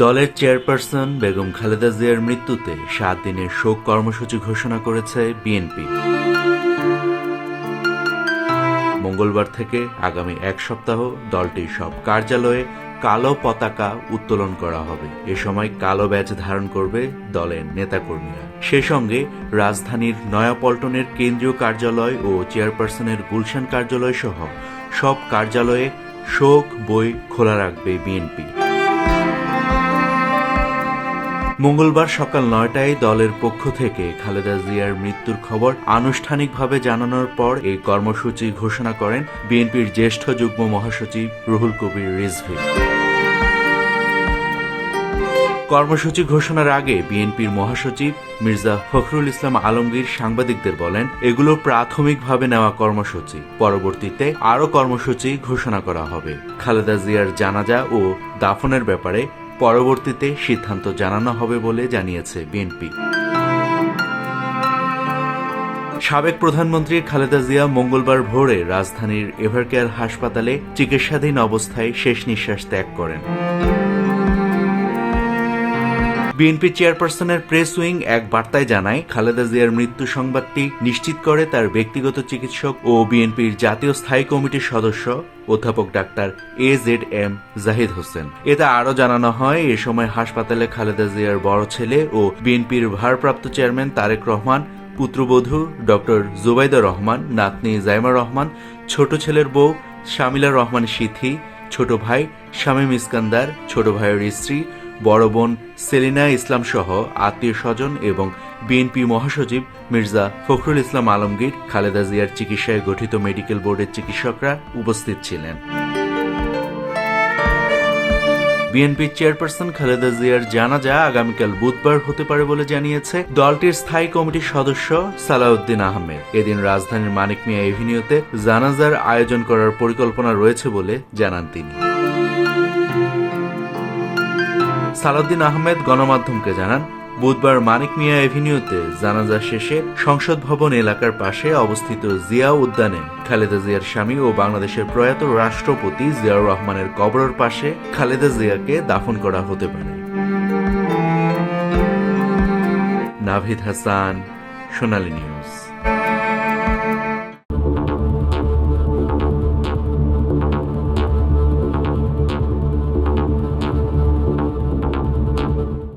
দলের চেয়ারপারসন বেগম খালেদা জিয়ার মৃত্যুতে 7 দিনের শোক কর্মসূচি ঘোষণা করেছে বিএনপি। মঙ্গলবার থেকে আগামী এক সপ্তাহ দলটির সব কার্যালয়ে কালো পতাকা উত্তোলন করা হবে। এ সময় কালো ব্যাজ ধারণ করবে দলের নেতাকর্মীরা। সে সঙ্গে রাজধানীর নয়াপল্টনের কেন্দ্রীয় কার্যালয় ও চেয়ারপারসনের গুলশান কার্যালয় সহ সব কার্যালয়ে শোক বই খোলা রাখবে বিএনপি। মঙ্গলবার সকাল 9টায় দলের পক্ষ থেকে খালেদা জিয়ার মৃত্যুর খবর আনুষ্ঠানিকভাবে জানানোর পর এই কর্মসূচি ঘোষণা করেন বিএনপির জ্যেষ্ঠ যুগ্ম মহাসচিব রুহুল কবির রিজভী। কর্মসূচি ঘোষণার আগে বিএনপির মহাসচিব মির্জা ফখরুল ইসলাম আলমগীর সাংবাদিকদের বলেন, এগুলো প্রাথমিকভাবে নেওয়া কর্মসূচি, পরবর্তীতে আরও কর্মসূচি ঘোষণা করা হবে। খালেদা জিয়ার জানাজা ও দাফনের ব্যাপারে পরবর্তীতে সিদ্ধান্ত জানানো হবে বলে জানিয়েছে বিএনপি। সাবেক প্রধানমন্ত্রী খালেদা জিয়া মঙ্গলবার ভোরে রাজধানীর এভারকেয়ার হাসপাতালে চিকিৎসাধীন অবস্থায় শেষ নিঃশ্বাস ত্যাগ করেন। বিএনপি চেয়ারপারসনের প্রেস উইং এক বার্তায় জানায়, খালেদা জিয়ার মৃত্যু সংবাদটি নিশ্চিত করে তার ব্যক্তিগত চিকিৎসক ও বিএনপির জাতীয় স্থায়ী কমিটির সদস্য অধ্যাপক ডাক্তার AZM জাহিদ হোসেন। এতে আরও জানানো হয়, এ সময় হাসপাতালে খালেদা জিয়ার বড় ছেলে ও বিএনপির ভারপ্রাপ্ত চেয়ারম্যান তারেক রহমান, পুত্রবধূ ডক্টর জুবাইদা রহমান, নাতনি জাইমা রহমান, ছোট ছেলের বউ শামিলা রহমান সিথি, ছোট ভাই শামীম ইস্কান্দার, ছোট ভাইয়ের স্ত্রী, বড় বোন সেলিনা ইসলাম সহ আত্মীয় স্বজন এবং বিএনপি মহাসচিব মির্জা ফখরুল ইসলাম আলমগীর, খালেদা জিয়ার চিকিৎসায় গঠিত মেডিকেল বোর্ডের চিকিৎসকরা উপস্থিত ছিলেন। বিএনপির চেয়ারপারসন খালেদা জিয়ার জানাজা আগামীকাল বুধবার হতে পারে বলে জানিয়েছে দলটির স্থায়ী কমিটির সদস্য সালাউদ্দিন আহমেদ। এদিন রাজধানীর মানিক মিয়া এভিনিউতে জানাজার আয়োজন করার পরিকল্পনা রয়েছে বলে জানান তিনি। সালাউদ্দিন আহমেদ গণমাধ্যমকে জানান, বুধবার মানিক মিয়া এভিনিউতে জানাজা শেষে সংসদ ভবন এলাকার পাশে অবস্থিত জিয়া উদ্যানে খালেদা জিয়ার স্বামী ও বাংলাদেশের প্রয়াত রাষ্ট্রপতি জিয়াউর রহমানের কবরের পাশে খালেদা জিয়াকে দাফন করা হতে পারে। নাভিদ হাসান, সোনালী নিউজ।